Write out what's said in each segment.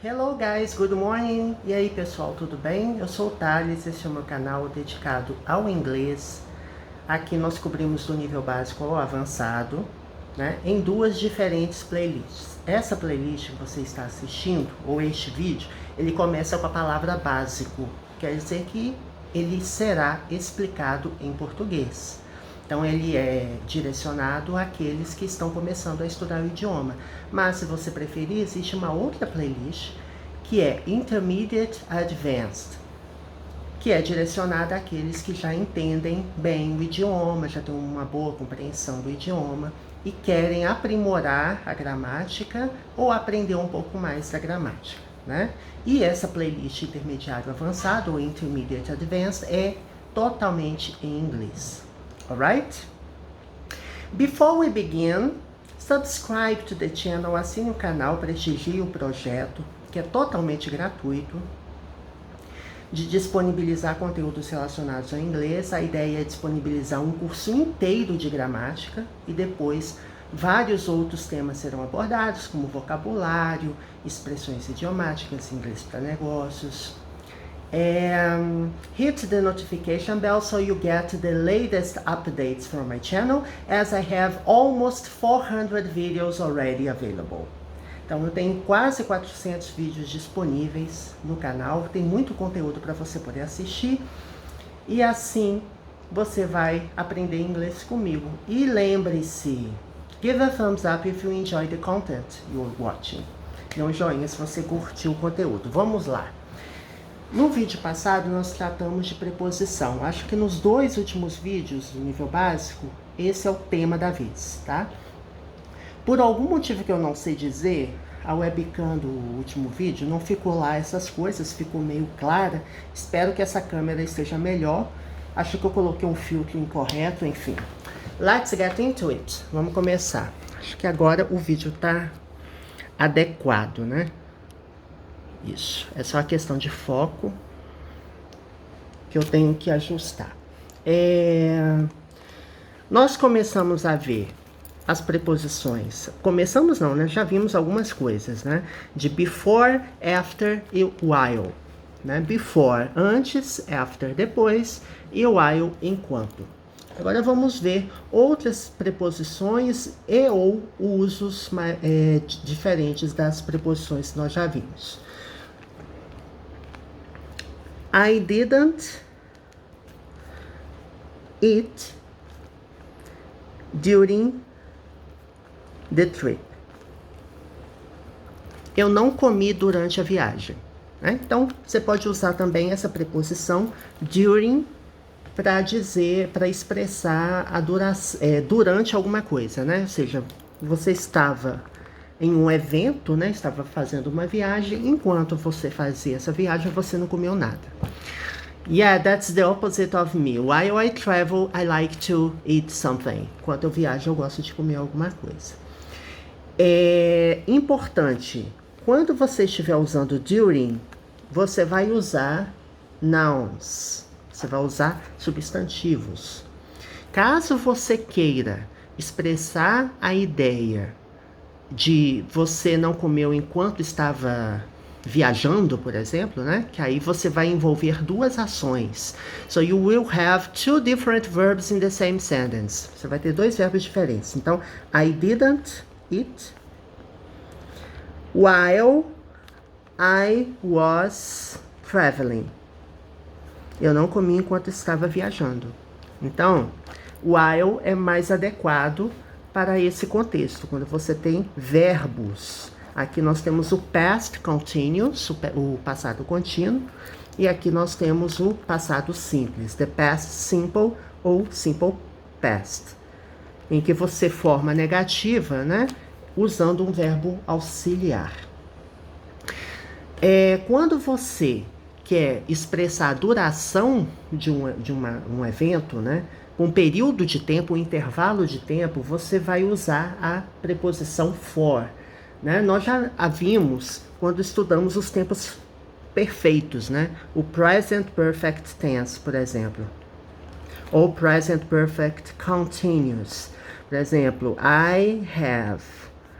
Hello guys, good morning! E aí pessoal, tudo bem? Eu sou o Thales, esse é o meu canal dedicado ao inglês. Aqui nós cobrimos do nível básico ao avançado, né? Em duas diferentes playlists. Essa playlist que você está assistindo, ou este vídeo, ele começa com a palavra básico. Quer dizer que ele será explicado em português. Então ele é direcionado àqueles que estão começando a estudar o idioma. Mas se você preferir, existe uma outra playlist que é Intermediate Advanced, que é direcionada àqueles que já entendem bem o idioma, já têm uma boa compreensão do idioma e querem aprimorar a gramática ou aprender um pouco mais da gramática, né? E essa playlist intermediário avançado ou Intermediate Advanced é totalmente em inglês. Alright? Before we begin, subscribe to the channel, assine o canal, prestigie o projeto, que é totalmente gratuito, de disponibilizar conteúdos relacionados ao inglês. A ideia é disponibilizar um curso inteiro de gramática e depois vários outros temas serão abordados, como vocabulário, expressões idiomáticas, inglês para negócios. Hit the notification bell so you get the latest updates from my channel, as I have almost 400 videos already available. Então eu tenho quase 400 vídeos disponíveis no canal, tem muito conteúdo para você poder assistir e assim você vai aprender inglês comigo. E lembre-se, give a thumbs up if you enjoy the content you're watching. Dê um joinha se você curtiu o conteúdo. Vamos lá. No vídeo passado nós tratamos de preposição. Acho que nos dois últimos vídeos do nível básico, esse é o tema da vez, tá? Por algum motivo que eu não sei dizer, a webcam do último vídeo não ficou lá essas coisas, ficou meio clara. Espero que essa câmera esteja melhor. Acho que eu coloquei um filtro incorreto, enfim. Let's get into it. Vamos começar. Acho que agora o vídeo tá adequado, né? Isso, é só a questão de foco que eu tenho que ajustar. Nós começamos a ver as preposições. Começamos não, né? Já vimos algumas coisas, né? De before, after e while. Né? Before, antes, after, depois, e while, enquanto. Agora vamos ver outras preposições e ou usos diferentes das preposições que nós já vimos. I didn't eat during the trip. Eu não comi durante a viagem. Né? Então, você pode usar também essa preposição during para dizer, para expressar a duração, durante alguma coisa, né? Ou seja, você estava em um evento, né? Estava fazendo uma viagem. Enquanto você fazia essa viagem, você não comeu nada. Yeah, that's the opposite of me. While I travel, I like to eat something. Enquanto eu viajo, eu gosto de comer alguma coisa. É importante, quando você estiver usando during, você vai usar nouns. Você vai usar substantivos. Caso você queira expressar a ideia de você não comeu enquanto estava viajando, por exemplo, né? Que aí você vai envolver duas ações. So you will have two different verbs in the same sentence. Você vai ter dois verbos diferentes. Então, I didn't eat while I was traveling. Eu não comi enquanto estava viajando. Então, while é mais adequado para esse contexto, quando você tem verbos. Aqui nós temos o past continuous, o passado contínuo, e aqui nós temos o passado simples, the past simple ou simple past, em que você forma negativa, né, usando um verbo auxiliar. Quando você quer expressar a duração de um evento, né, um período de tempo, um intervalo de tempo, você vai usar a preposição for. Né? Nós já a vimos quando estudamos os tempos perfeitos, né? O present perfect tense, por exemplo. Ou present perfect continuous. Por exemplo, I have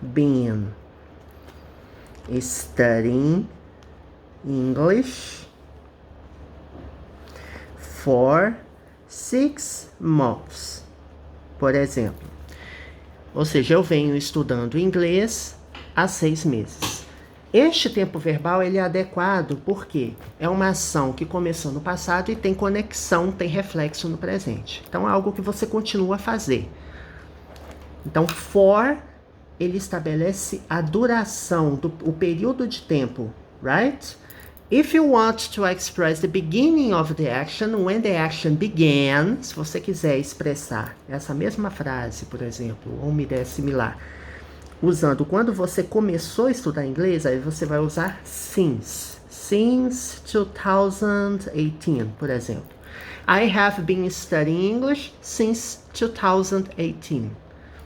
been studying English for 6 months. Por exemplo. Ou seja, eu venho estudando inglês há 6 meses. Este tempo verbal ele é adequado porque é uma ação que começou no passado e tem conexão, tem reflexo no presente. Então é algo que você continua a fazer. Então, for, ele estabelece a duração, o período de tempo, right? If you want to express the beginning of the action, when the action began, se você quiser expressar essa mesma frase, por exemplo, ou uma ideia similar, usando quando você começou a estudar inglês, aí você vai usar since 2018, por exemplo. I have been studying English since 2018.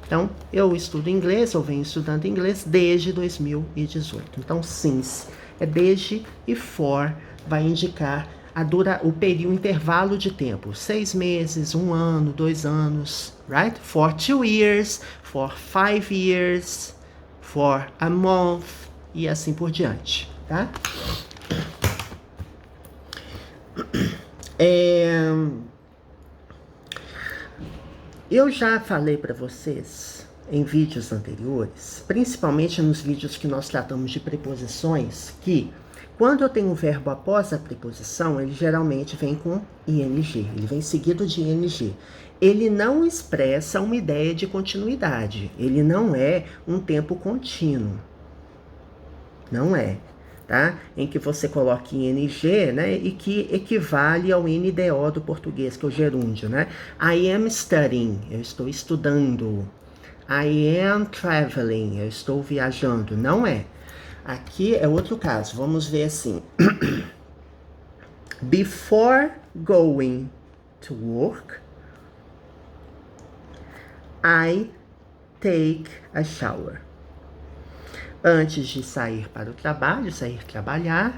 Então, eu estudo inglês, ou venho estudando inglês desde 2018. Então, since é desde e for vai indicar o período, o intervalo de tempo. 6 meses, 1 ano, 2 anos, right? For 2 years, for 5 years, for a month, e assim por diante, tá? Eu já falei para vocês em vídeos anteriores, principalmente nos vídeos que nós tratamos de preposições, que quando eu tenho um verbo após a preposição, ele geralmente vem com ing, ele vem seguido de ing. Ele não expressa uma ideia de continuidade, ele não é um tempo contínuo. Não é, tá? Em que você coloque ing, né? E que equivale ao NDO do português, que é o gerúndio, né? I am studying, eu estou estudando. I am traveling, eu estou viajando. Não é. Aqui é outro caso. Vamos ver assim. Before going to work, I take a shower. Antes de sair para o trabalho, sair trabalhar,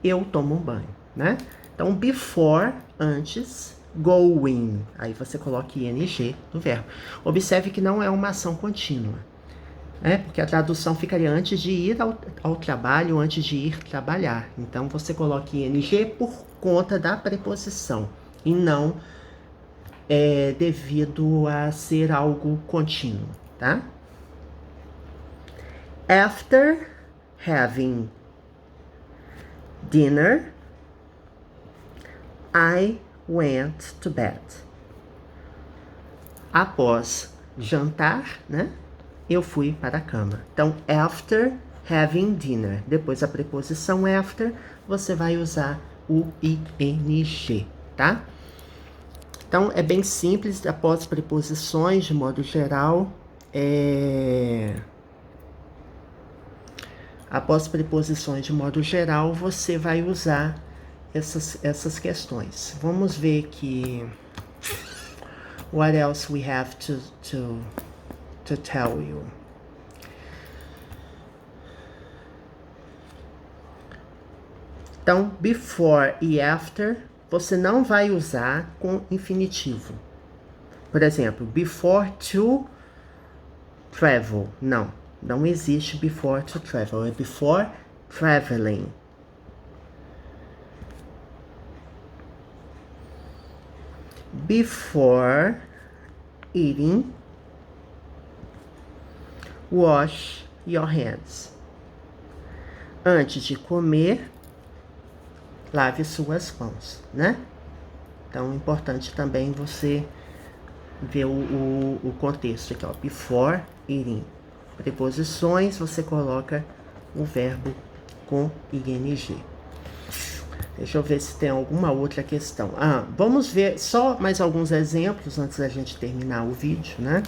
eu tomo um banho, né? Então, before, antes, going. Aí você coloca ing no verbo. Observe que não é uma ação contínua, né? Porque a tradução ficaria antes de ir ao trabalho, antes de ir trabalhar. Então, você coloca ing por conta da preposição e não devido a ser algo contínuo, tá? After having dinner, I went to bed. Após jantar, né? Eu fui para a cama. Então, after having dinner. Depois a preposição after, você vai usar o ing, tá? Então, é bem simples. Após preposições, de modo geral, após preposições de modo geral, você vai usar essas questões. Vamos ver que what else we have to tell you. Então, before e after, você não vai usar com infinitivo. Por exemplo, before to travel. Não existe before to travel, é before traveling. Before eating, wash your hands. Antes de comer, lave suas mãos, né? Então, é importante também você ver o contexto aqui, ó. Before eating. Preposições, você coloca o verbo com ing. Deixa eu ver se tem alguma outra questão. Vamos ver só mais alguns exemplos antes da gente terminar o vídeo, né?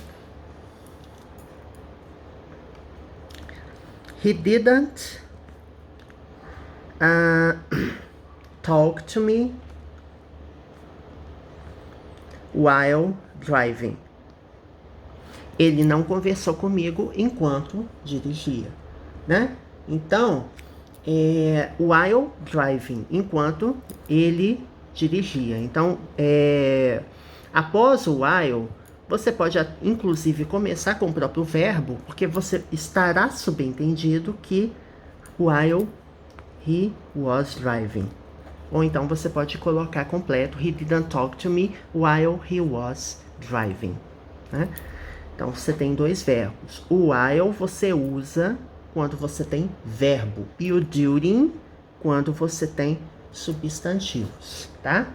He didn't talk to me while driving. Ele não conversou comigo enquanto dirigia, né? Então, while driving, enquanto ele dirigia. Então, após o while, você pode inclusive começar com o próprio verbo, porque você estará subentendido que while he was driving. Ou então você pode colocar completo, he didn't talk to me while he was driving, né? Então você tem dois verbos. O while você usa quando você tem verbo e o during quando você tem substantivos, tá?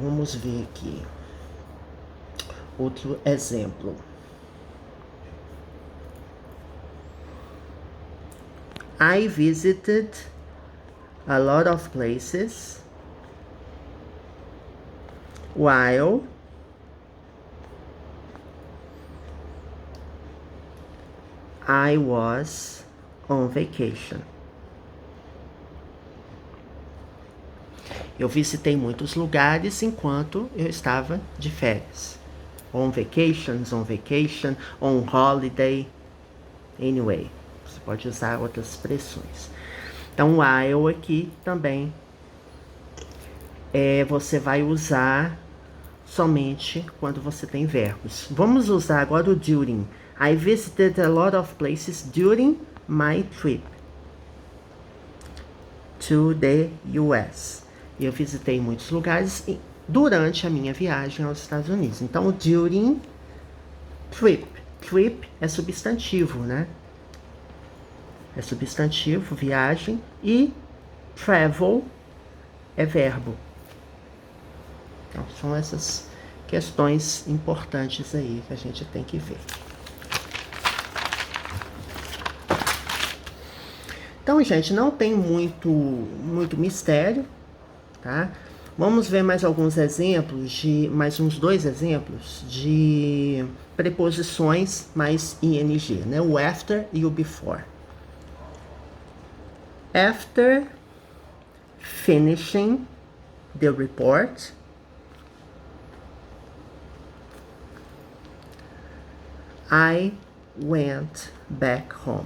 Vamos ver aqui outro exemplo. I visited a lot of places while I was on vacation. Eu visitei muitos lugares enquanto eu estava de férias. On vacations, on vacation, on holiday. Anyway, você pode usar outras expressões. Então, while aqui também você vai usar somente quando você tem verbos. Vamos usar agora o during. I visited a lot of places during my trip to the US. Eu visitei muitos lugares durante a minha viagem aos Estados Unidos. Então, during trip. Trip é substantivo, né? É substantivo, viagem. E travel é verbo. Então, são essas questões importantes aí que a gente tem que ver. Então, gente, não tem muito mistério, tá? Vamos ver mais alguns exemplos mais uns dois exemplos de preposições mais ing, né? O after e o before. After finishing the report, I went back home.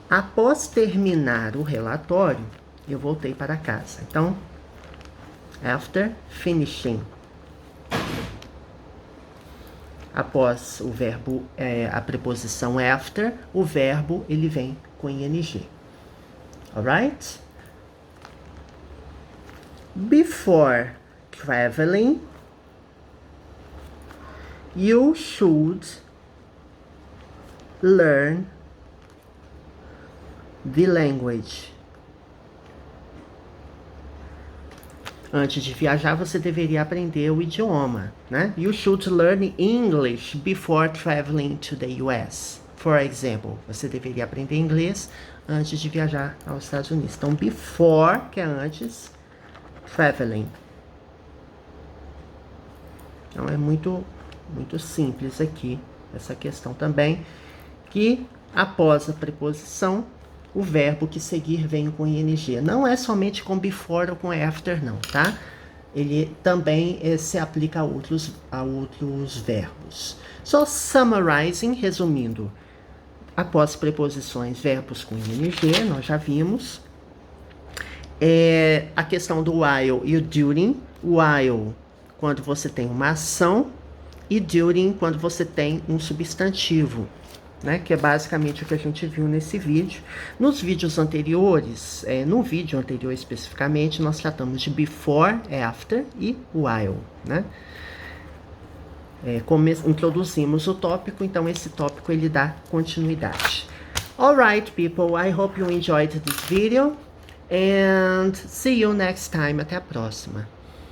Após terminar o relatório, eu voltei para casa. Então, after finishing. Após o verbo, a preposição after, o verbo ele vem com ing. Alright? Before traveling, you should learn the language. Antes de viajar, você deveria aprender o idioma, né? You should learn English before traveling to the US. For example, você deveria aprender inglês antes de viajar aos Estados Unidos. Então, before, que é antes, traveling. Então, é muito simples aqui, essa questão também, que após a preposição, o verbo que seguir vem com ing. Não é somente com before ou com after, não, tá? Ele também se aplica a outros verbos. So, summarizing, resumindo, após preposições, verbos com ing, nós já vimos. A questão do while e o during. While, quando você tem uma ação, e during, quando você tem um substantivo, né, que é basicamente o que a gente viu nesse vídeo. Nos vídeos anteriores, no vídeo anterior especificamente, nós tratamos de before, after e while, né? Introduzimos o tópico, então esse tópico ele dá continuidade. Alright, people, I hope you enjoyed this video and see you next time. Até a próxima.